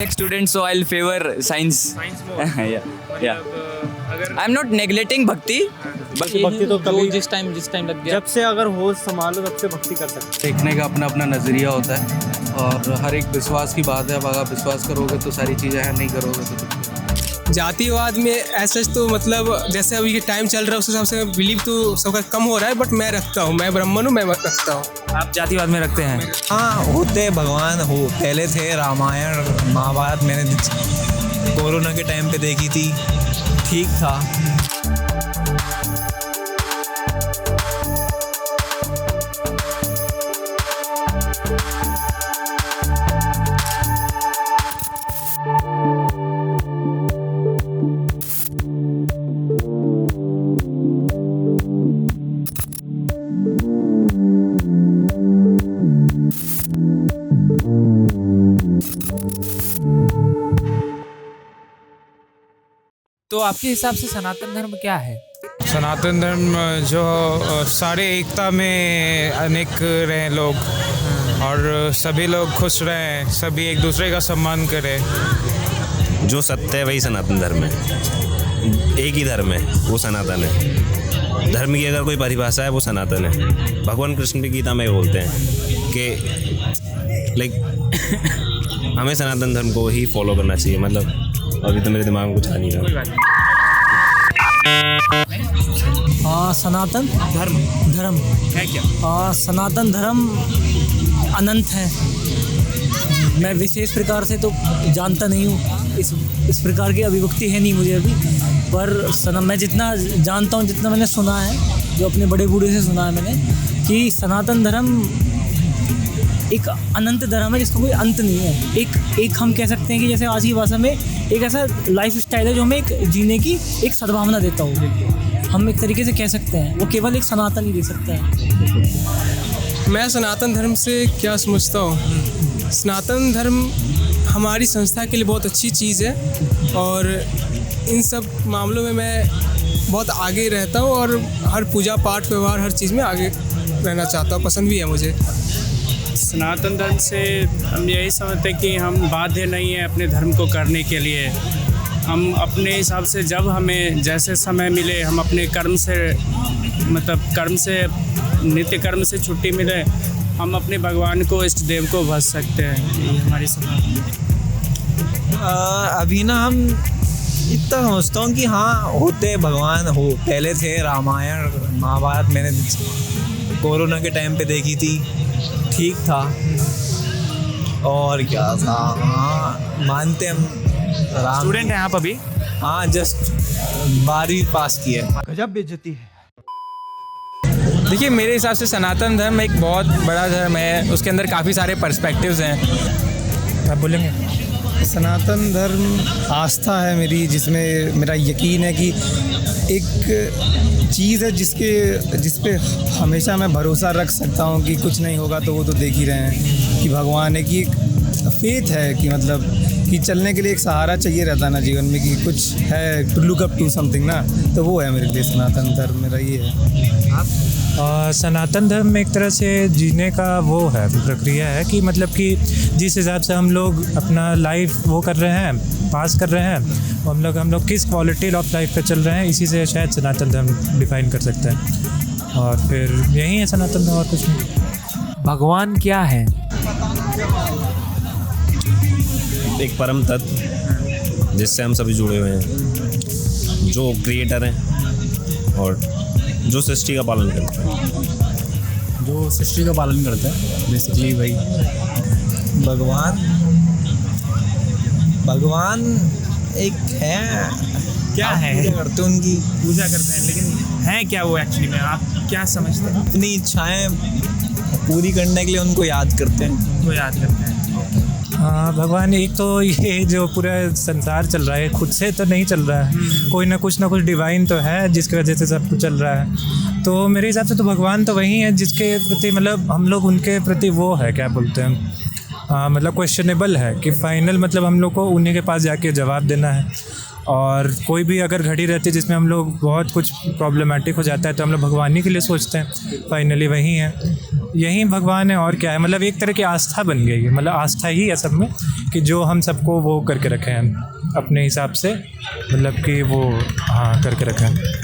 Student, so I'll favor science. Science more. Yeah. अगर I'm not neglecting भक्ति, but भक्ति तो कभी जिस टाइम लग गया जब से अगर होश संभालो तब से भक्ति कर सकते देखने का अपना अपना नज़रिया होता है और हर एक विश्वास की बात है। अगर विश्वास करोगे तो सारी चीज़ें हैं, नहीं करोगे तो कुछ नहीं। जातिवाद में ऐसा तो मतलब जैसे अभी के टाइम चल रहा है उस हिसाब से बिलीव तो सबका कम हो रहा है, बट मैं रखता हूँ, मैं ब्राह्मण हूँ, मैं रखता हूँ। आप जातिवाद में रखते हैं? हाँ होते भगवान हो, पहले थे रामायण महाभारत, मैंने कोरोना के टाइम पे देखी थी, ठीक था। तो आपके हिसाब से सनातन धर्म क्या है? सनातन धर्म जो सारे एकता में अनेक रहें लोग और सभी लोग खुश रहें, सभी एक दूसरे का सम्मान करें। जो सत्य है वही सनातन धर्म है। एक ही धर्म है, वो सनातन है। धर्म की अगर कोई परिभाषा है वो सनातन है। भगवान कृष्ण भी गीता में बोलते हैं कि हमें सनातन धर्म को ही फॉलो करना चाहिए। मतलब अभी तो मेरे दिमाग में कुछ आ नहीं रहा। सनातन धर्म है क्या? सनातन धर्म अनंत है। मैं विशेष प्रकार से तो जानता नहीं हूँ, इस प्रकार की अभिव्यक्ति है नहीं मुझे अभी, पर मैं जितना जानता हूँ, जितना मैंने सुना है, जो अपने बड़े बूढ़े से सुना है मैंने, कि सनातन धर्म एक अनंत धर्म है जिसका कोई अंत नहीं है। एक हम कह सकते हैं कि जैसे आज की भाषा में एक ऐसा लाइफ स्टाइल है जो हमें एक जीने की एक सद्भावना देता हो, हम एक तरीके से कह सकते हैं। वो केवल एक सनातन ही दे सकता है। मैं सनातन धर्म से क्या समझता हूँ, सनातन धर्म हमारी संस्था के लिए बहुत अच्छी चीज़ है और इन सब मामलों में मैं बहुत आगे रहता हूँ और हर पूजा पाठ व्यवहार हर चीज़ में आगे रहना चाहता हूँ, पसंद भी है मुझे। सनातन धर्म से हम यही समझते हैं कि हम बाध्य नहीं हैं अपने धर्म को करने के लिए। हम अपने हिसाब से जब हमें जैसे समय मिले, हम अपने कर्म से नित्य कर्म से छुट्टी मिले, हम अपने भगवान को, इष्ट देव को भज सकते हैं। ये हमारी सनातन। अभी ना हम इतना समझता हूँ कि हाँ होते भगवान हो, पहले थे रामायण महाभारत, मैंने कोरोना के टाइम पे देखी थी, ठीक था। और क्या था, हाँ मानते हम राम। स्टूडेंट हैं आप अभी? हाँ जस्ट 12वीं पास की है। गजब बेइज्जती है। देखिए मेरे हिसाब से सनातन धर्म एक बहुत बड़ा धर्म है, उसके अंदर काफ़ी सारे पर्सपेक्टिव्स हैं। आप बोलेंगे? सनातन धर्म आस्था है मेरी, जिसमें मेरा यकीन है कि एक चीज़ है जिस पे हमेशा मैं भरोसा रख सकता हूँ कि कुछ नहीं होगा, तो वो तो देख ही रहे हैं कि भगवान है, कि एक फेथ है कि मतलब कि चलने के लिए एक सहारा चाहिए रहता है ना जीवन में, कि कुछ है to look up to something ना, तो वो है मेरे लिए सनातन धर्म, मेरा ये है। सनातन धर्म में एक तरह से जीने का वो है, प्रक्रिया है कि मतलब कि जिस हिसाब से हम लोग अपना लाइफ वो कर रहे हैं, पास कर रहे हैं, हम लोग किस क्वालिटी ऑफ लाइफ पे चल रहे हैं, इसी से शायद सनातन धर्म डिफाइन कर सकते हैं। और फिर यही है सनातन धर्म, और कुछ नहीं। भगवान क्या है? एक परम तत्व जिससे हम सभी जुड़े हुए हैं, जो क्रिएटर हैं और जो सृष्टि का पालन करते हैं। जो सृष्टि का पालन करता है बेसिकली भाई भगवान एक है। क्या है? पूजा करते हैं, उनकी पूजा करते हैं, लेकिन है क्या वो एक्चुअली में? आप क्या समझते हैं? अपनी इच्छाएं पूरी करने के लिए उनको याद करते हैं। वो याद करते हैं। हाँ, भगवान एक तो ये जो पूरा संसार चल रहा है खुद से तो नहीं चल रहा है, कोई ना कुछ डिवाइन तो है जिसकी वजह से सब कुछ चल रहा है। तो मेरे हिसाब से तो भगवान तो वही है जिसके प्रति मतलब हम लोग उनके प्रति वो है, क्या बोलते हैं, मतलब क्वेश्चनेबल है कि फाइनल मतलब हम लोग को उन्हीं के पास जाके जवाब देना है। और कोई भी अगर घड़ी रहती है जिसमें हम लोग बहुत कुछ प्रॉब्लमेटिक हो जाता है तो हम लोग भगवान ही के लिए सोचते हैं, फाइनली वही है, यही भगवान है और क्या है। मतलब एक तरह की आस्था बन गई है, मतलब आस्था ही है सब में कि जो हम सबको वो करके रखे हैं अपने हिसाब से, मतलब कि वो हाँ करके रखे हैं।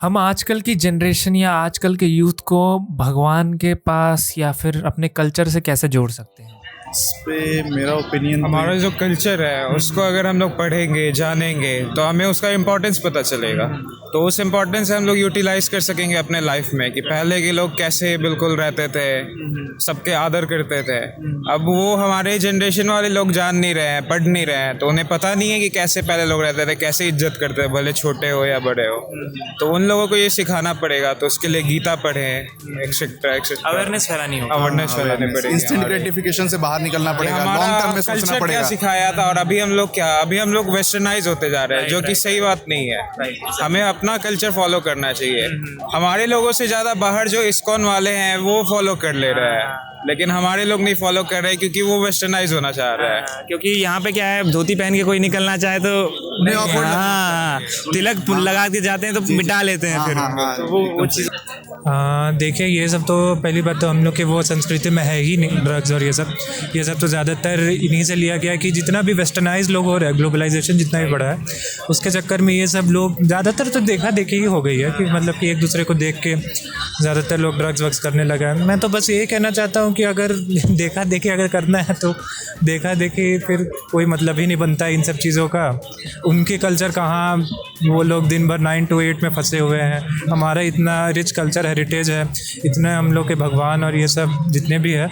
हम आजकल की जनरेशन या आजकल के यूथ को भगवान के पास या फिर अपने कल्चर से कैसे जोड़ सकते हैं? इस पे मेरा ओपिनियन, हमारा जो कल्चर है उसको अगर हम लोग पढ़ेंगे जानेंगे तो हमें उसका इम्पोर्टेंस पता चलेगा, तो उस इम्पोर्टेंस से हम लोग यूटिलाइज कर सकेंगे अपने लाइफ में कि पहले के लोग कैसे बिल्कुल रहते थे, सबके आदर करते थे। अब वो हमारे जनरेशन वाले लोग जान नहीं रहे हैं, पढ़ नहीं रहे हैं, तो उन्हें पता नहीं है कि कैसे पहले लोग रहते थे, कैसे इज्जत करते थे, भले छोटे हो या बड़े हो। तो उन लोगों को ये सिखाना पड़ेगा, तो उसके लिए गीता पढ़ें, एक्सेट्रा एक्सेट्रा, अवेयरनेस फैलानी होगी, अवेयरनेस फैलानी पड़ेगी। इंस्टेंट ग्रेटिफिकेशन से बाहर निकलना पड़ेगा, लॉन्ग टर्म में सोचना कल्चर पड़ेगा। क्या सिखाया था और अभी हम लोग वेस्टर्नाइज होते जा रहे हैं, जो कि सही बात नहीं है। हमें अपना कल्चर फॉलो करना चाहिए। हमारे लोगों से ज्यादा बाहर जो इस्कॉन वाले हैं वो फॉलो कर ले रहे हैं, लेकिन हमारे लोग नहीं फॉलो कर रहे क्योंकि वो वेस्टर्नाइज होना चाह रहे हैं। क्योंकि यहाँ पे क्या है, धोती पहन के कोई निकलना चाहे तो हाँ तिलक लगा के जाते हैं तो मिटा लेते हैं फिर। तो वो चीज़ देखिए ये सब तो पहली बात तो हम लोग के वो संस्कृति में है ही नहीं, ड्रग्स और ये सब तो ज़्यादातर इन्हीं से लिया गया है कि जितना भी वेस्टर्नाइज लोग हो रहे हैं, ग्लोबलाइजेशन जितना भी बढ़ा है उसके चक्कर में ये सब लोग ज़्यादातर तो देखा देखी ही हो गई है कि मतलब कि एक दूसरे को देख के ज़्यादातर लोग ड्रग्स वग्स करने लगे हैं। मैं तो बस ये कहना चाहता हूँ कि अगर देखा देखी अगर करना है तो देखा देखी फिर कोई मतलब ही नहीं बनता इन सब चीज़ों का। उनके कल्चर कहाँ, वो लोग दिन भर 9 to 8 में फंसे हुए हैं। हमारा इतना रिच कल्चर हेरिटेज है, इतने हम लोग के भगवान और ये सब जितने भी है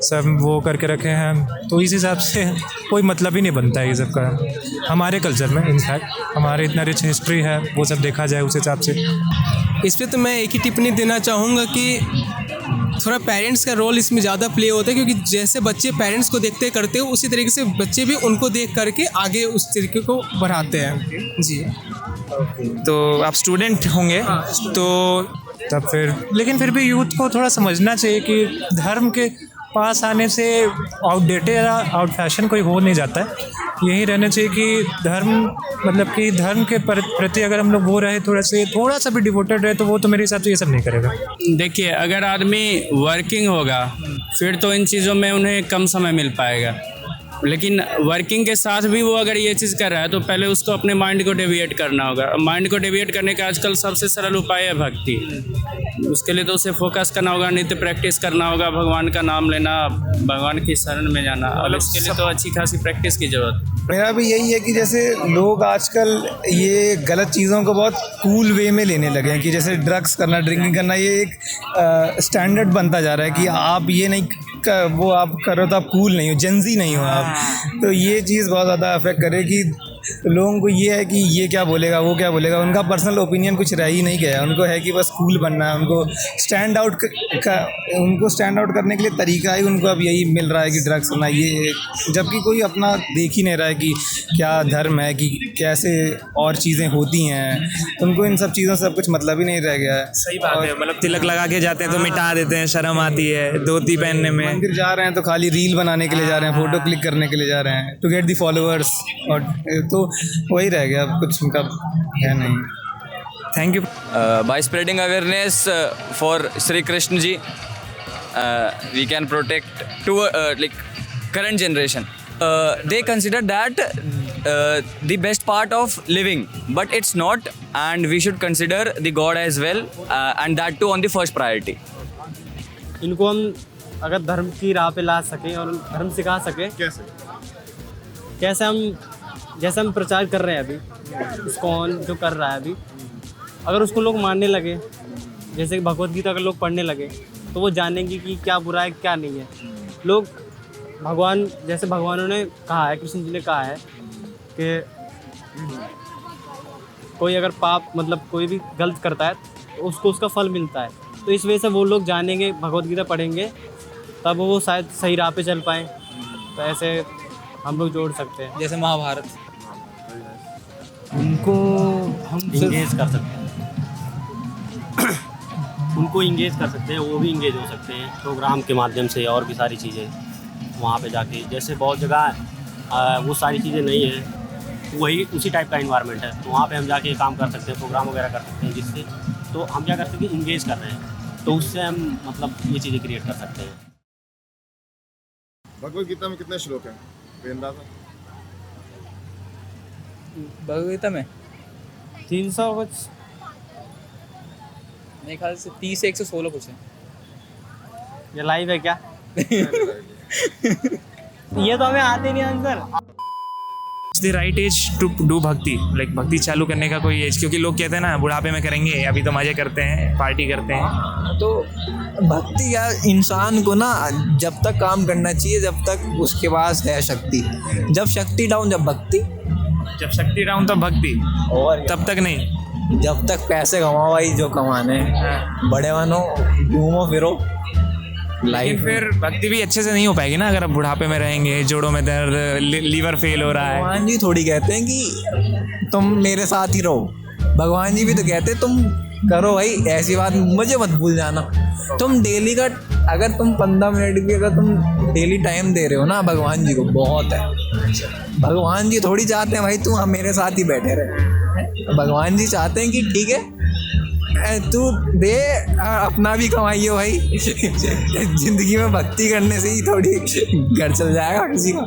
सब वो करके रखे हैं, तो इस हिसाब से कोई मतलब ही नहीं बनता है ये सब का हमारे कल्चर में। इनफैक्ट हमारे इतना रिच हिस्ट्री है, वो सब देखा जाए उस हिसाब से। इस पर तो मैं एक ही टिप्पणी देना चाहूँगा कि थोड़ा पेरेंट्स का रोल इसमें ज़्यादा प्ले होता है, क्योंकि जैसे बच्चे पेरेंट्स को देखते करते हो उसी तरीके से बच्चे भी उनको देख करके आगे उस तरीके को बढ़ाते हैं। जी तो आप स्टूडेंट होंगे तो तब फिर लेकिन फिर भी यूथ को थोड़ा समझना चाहिए कि धर्म के पास आने से आउटडेटेड या आउट फैशन कोई हो नहीं जाता है। यही रहना चाहिए कि धर्म मतलब कि धर्म के प्रति अगर हम लोग वो रहे थोड़ा सा भी डिवोटेड रहे तो वो तो मेरे हिसाब से ये सब नहीं करेगा। देखिए, अगर आदमी वर्किंग होगा फिर तो इन चीज़ों में उन्हें कम समय मिल पाएगा, लेकिन वर्किंग के साथ भी वो अगर ये चीज़ कर रहा है तो पहले उसको अपने माइंड को डेविएट करना होगा। माइंड को डेविएट करने का आजकल सबसे सरल उपाय है भक्ति। उसके लिए तो उसे फोकस करना होगा, नित्य प्रैक्टिस करना होगा, भगवान का नाम लेना, भगवान की शरण में जाना। अब इसके लिए तो अच्छी खासी प्रैक्टिस की जरूरत। मेरा भी यही है कि जैसे लोग आजकल ये गलत चीज़ों को बहुत कूल वे में लेने लगे हैं कि जैसे ड्रग्स करना, ड्रिंकिंग करना, ये एक स्टैंडर्ड बनता जा रहा है कि आप ये नहीं वो आप करो तो आप कूल नहीं हो, जेंजी नहीं हो आप। तो ये चीज़ बहुत ज़्यादा अफेक्ट करेगी। तो लोगों को ये है कि ये क्या बोलेगा, वो क्या बोलेगा, उनका पर्सनल ओपिनियन कुछ रह ही नहीं गया। उनको है कि बस कूल बनना है, उनको स्टैंड आउट करने के लिए तरीका ही उनको अब यही मिल रहा है कि ड्रग्स करना, ये जबकि कोई अपना देख ही नहीं रहा है कि क्या धर्म है, कि कैसे और चीज़ें होती हैं। उनको इन सब चीज़ों से सब कुछ मतलब ही नहीं रह गया है। सही बात है, मतलब तिलक लगा के जाते हैं तो मिटा देते हैं, शर्म आती है धोती पहनने में। मंदिर जा रहे हैं तो खाली रील बनाने के लिए जा रहे हैं, फोटो क्लिक करने के लिए जा रहे हैं, टू गेट दी फॉलोअर्स, और तो वही रह गया, कुछ उनका है नहीं। Thank you. By spreading awareness for Sri Krishna ji, we can protect to like current generation. They consider that the best part of living, but it's not, and we should consider the God as well, and that too on the first priority. इनको हम अगर धर्म की राह पे ला सकें और धर्म सिखा सकें, कैसे हम जैसे हम प्रचार कर रहे हैं अभी, इस्कॉन जो कर रहा है अभी, अगर उसको लोग मानने लगे, जैसे भगवत गीता अगर लोग पढ़ने लगे तो वो जानेंगे कि क्या बुरा है क्या नहीं है। लोग भगवान, जैसे भगवानों ने कहा है, कृष्ण जी ने कहा है कि कोई अगर पाप मतलब कोई भी गलत करता है तो उसको उसका फल मिलता है। तो इस वजह से वो लोग जानेंगे, भगवत गीता पढ़ेंगे, तब वो शायद सही राह पे चल पाएँ। तो ऐसे हम लोग जोड़ सकते हैं, जैसे महाभारत। उनको हम इंगेज कर सकते हैं, उनको इंगेज कर सकते हैं, वो भी इंगेज हो सकते हैं प्रोग्राम के माध्यम से और भी सारी चीज़ें वहाँ पे जाके। जैसे बहुत जगह वो सारी चीज़ें नहीं हैं, वही उसी टाइप का इन्वायरमेंट है, तो वहाँ पे हम जाके काम कर सकते हैं, प्रोग्राम वगैरह कर सकते हैं, जिससे तो हम क्या कर सकते हैं, इंगेज कर रहे हैं, तो उससे हम मतलब ये चीज़ें क्रिएट कर सकते हैं। भगवद गीता में कितने श्लोक हैं वेंदा था? भगवद गीता में 300 कुछ, मेरे ख्याल से 30 से 116 कुछ है। ये लाइव है क्या? ये तो हमें आते नहीं answer. The right age to do bhakti, like भक्ति चालू करने का कोई एज, क्योंकि लोग कहते हैं ना बुढ़ापे में करेंगे, अभी तो मजे करते हैं, पार्टी करते हैं। तो भक्ति या इंसान को ना जब तक काम करना चाहिए जब तक उसके पास है शक्ति, जब शक्ति डाउन जब भक्ति, जब शक्ति डाउन तब भक्ति, और तब तक नहीं। जब तक पैसे कमाओ भाई जो कमाने, बड़े बनो, घूमो फिरो, लेकिन फिर भक्ति भी अच्छे से नहीं हो पाएगी ना अगर आप बुढ़ापे में रहेंगे, जोड़ों में दर्द, लीवर फेल हो रहा है। भगवान जी थोड़ी कहते हैं कि तुम मेरे साथ ही रहो, भगवान जी भी तो कहते हैं तुम करो भाई, ऐसी बात मुझे मत भूल जाना। तुम डेली का अगर तुम 15 मिनट भी अगर तुम डेली टाइम दे रहे हो ना भगवान जी को, बहुत है। भगवान जी थोड़ी चाहते हैं भाई तू मेरे साथ ही बैठे रहे, भगवान जी चाहते हैं कि ठीक है तू दे, अपना भी कमाइयो भाई। जिंदगी में भक्ति करने से ही थोड़ी घर चल जाएगा किसी का।